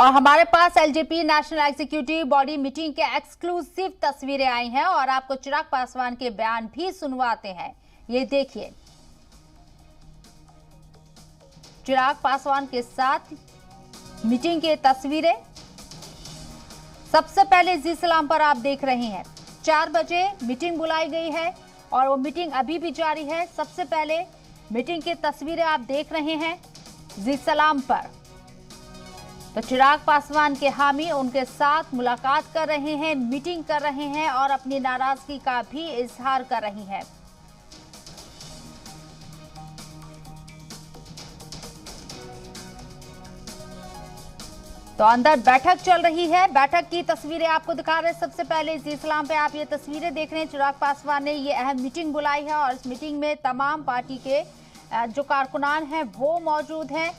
और हमारे पास LJP national executive body meeting के एक्सक्लूसिव तस्वीरें आई हैं और आपको चिराग पासवान के बयान भी सुनवाते हैं। ये देखिए, चिराग पासवान के साथ मीटिंग की तस्वीरें। सबसे पहले जी सलाम पर आप देख रहे हैं 4 बजे मीटिंग बुलाई गई है और वो मीटिंग अभी भी जारी है। सबसे पहले मीटिंग की तस्वीरें आप देख रहे हैं जी सलाम पर। तो चिराग पासवान के हामी उनके साथ मुलाकात कर रहे हैं, मीटिंग कर रहे हैं और अपनी नाराजगी का भी इजहार कर रही हैं। तो अंदर बैठक चल रही है, बैठक की तस्वीरें आपको दिखा रहे हैं। सबसे पहले जी सलाम पे आप ये तस्वीरें देख रहे हैं। चिराग पासवान ने ये अहम मीटिंग बुलाई है और इस मीटिंग में तमाम पार्टी के जो कारकुनान हैं वो मौजूद हैं।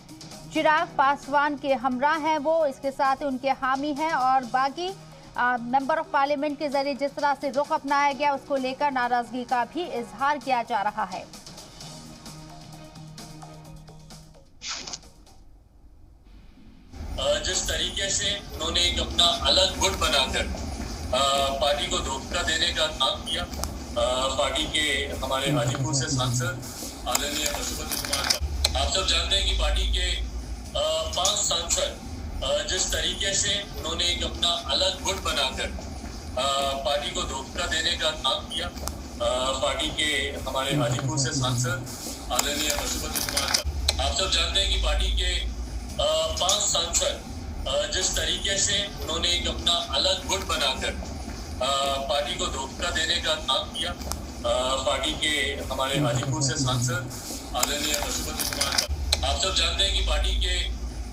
चिराग पासवान के हमरा हैं वो, इसके साथ ही उनके हामी हैं और बाकी मेंबर ऑफ पार्लियामेंट के जरिए जिस तरह से रुख अपनाया गया उसको लेकर नाराजगी का भी इजहार किया जा रहा है। जिस तरीके से उन्होंने एक अपना अलग गुट बनाकर पार्टी को धोखा देने का काम किया, पार्टी के हमारे हाजीपुर से सांसद आदरणीय पशुपति कुमार, आप सब जानते हैं कि पार्टी के 5 सांसद जिस तरीके से उन्होंने एक अपना अलग गुट बनाकर पार्टी को धोखा देने का काम किया, पार्टी के हमारे हाजीपुर से सांसद आदरणीय पशुपति कुमार, आप सब जानते हैं कि पार्टी के 5 सांसद जिस तरीके से उन्होंने एक अपना अलग गुट बनाकर पार्टी को धोखा देने का काम किया, पार्टी के हमारे हाजीपुर से सांसद आदरणीय पशुपति कुमार, आप सब जानते हैं कि पार्टी के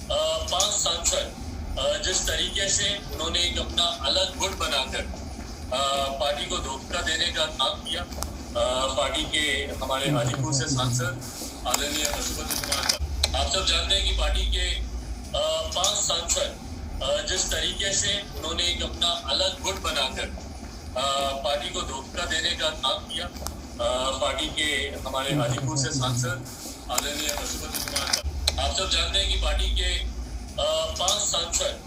5 सांसद जिस तरीके से उन्होंने एक अपना अलग गुट बनाकर पार्टी को धोखा देने का काम किया, पार्टी के हमारे हाजीपुर से सांसद आदरणीय पशुपति कुमार, आप सब जानते हैं कि पार्टी के 5 सांसद जिस तरीके से उन्होंने एक अपना अलग गुट बनाकर पार्टी को धोखा देने का काम किया, पार्टी के हमारे हाजीपुर से सांसद आदरणीय पशुपति कुमार, आप सब जानते हैं कि पार्टी के 5 सांसद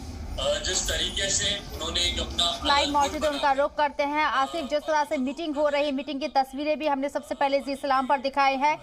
जिस तरीके से उन्होंने एक अपना लाइव मौजूद उनका रुख करते हैं। आसिफ, जिस तरह से मीटिंग हो रही है, मीटिंग की तस्वीरें भी हमने सबसे पहले जी सलाम पर दिखाई है।